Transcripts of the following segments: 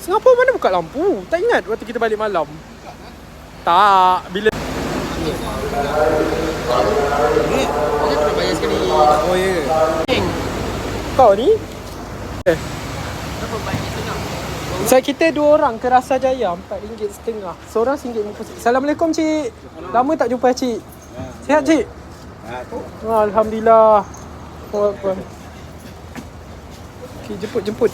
Singapura mana buka lampu? Tak ingat waktu kita balik malam? Tak, bila Dia kena bayar sekali. oh ya ke? Kau ni? Berapa banyak setengah? So kita 2 orang ke Rasa Jaya RM4.50. Seorang RM1.50. Assalamualaikum cik. Lama tak jumpa cik. Sihat cik? Alhamdulillah. Oh, apa? Okay, jemput.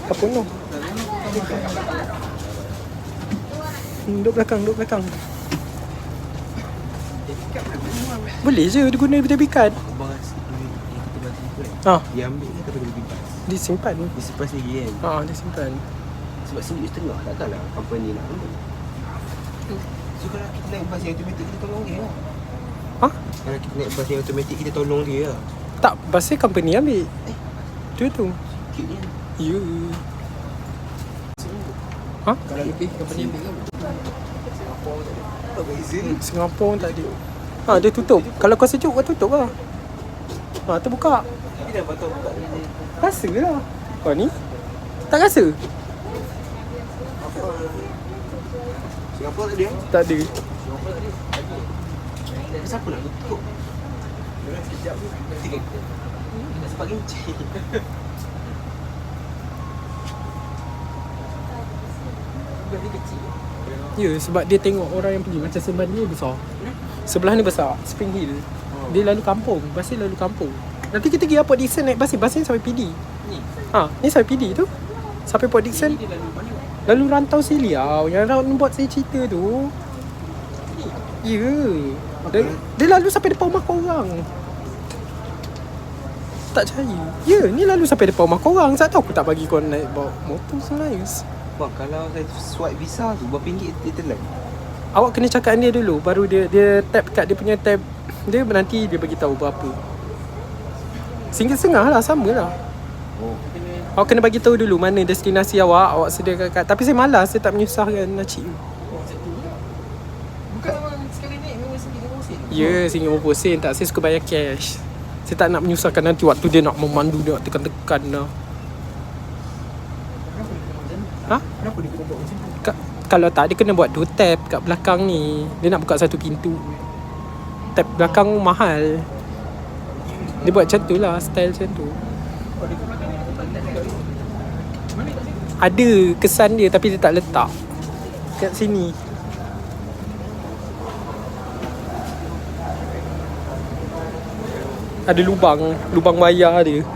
Apa no? Duduk belakang. Boleh je dia guna debit card. Abang rasa duit yang kita bagi tu kan, Ha, dia ambil ni kata bagi bebas. disimpan. Dia sepas lagi kan. Ha, disimpan. Sebab RM1.50 takkanlah company nak ambil. So kalau kita naik bas yang automatik, kita tolong dia lah. Ha? Kalau kita naik bas yang automatik, kita tolong dia lah. Tak, pasal company ambil. Tu. Sikit dia. Ya. Ha? Kalau lebih company ambil kan. Apa beza? Singapura pun tak ada. Ha, dia tutup. Kalau kau sejuk, kau tutup lah. Ha, terbuka. Tapi dah patut buka ni. Rasa lah. Kau ni? Tak rasa? Singapura tak ada. Tak ada. Singapura tak ada. Tapi siapa nak tutup? Dia sekejap tu. Nanti kita sempat gincir. Dia kecil. Ya, sebab dia tengok orang yang pergi. Macam Semban dia besar. Sebelah ni besar, Spring Hill. Dia lalu kampung. Basir lalu kampung. Nanti kita pergi Port Dickson naik Basir. Basir sampai PD. Ni. Ha, ni sampai PD tu. Sampai Port Dickson. Dia lalu mana? Lalu rantau Seliau. Yang Raut buat saya cerita tu. Ya. Dia lalu sampai depan rumah korang. Tak percaya. Ya, ni lalu sampai depan rumah korang. Tak tahu aku tak bagi kau naik bawa motor Selays. Bang, kalau saya swipe visa tu, berapa ringgit dia telan? Awak kena cakap dengan dia dulu. Baru dia tap kat dia punya tab. Dia nanti dia bagi tahu berapa. RM1.50 lah, sama lah. Oh. Awak kena bagi tahu dulu mana destinasi awak sediakan kat. Tapi saya malas, saya tak menyusahkan Cik. Bukan memang sekali naik memang RM1.50. Ya, RM1.50. Tak, saya suka bayar cash. Saya tak nak menyusahkan nanti waktu dia nak memandu, dia nak tekan-tekan lah. Ha? Kenapa dia kena buat macam tu? Kalau tak, dia kena buat 2 tab kat belakang ni. Dia nak buka 1 pintu. Tab belakang mahal. Dia buat macam tu lah, style macam tu. Ada kesan dia tapi dia tak letak kat sini. Ada lubang bayar dia.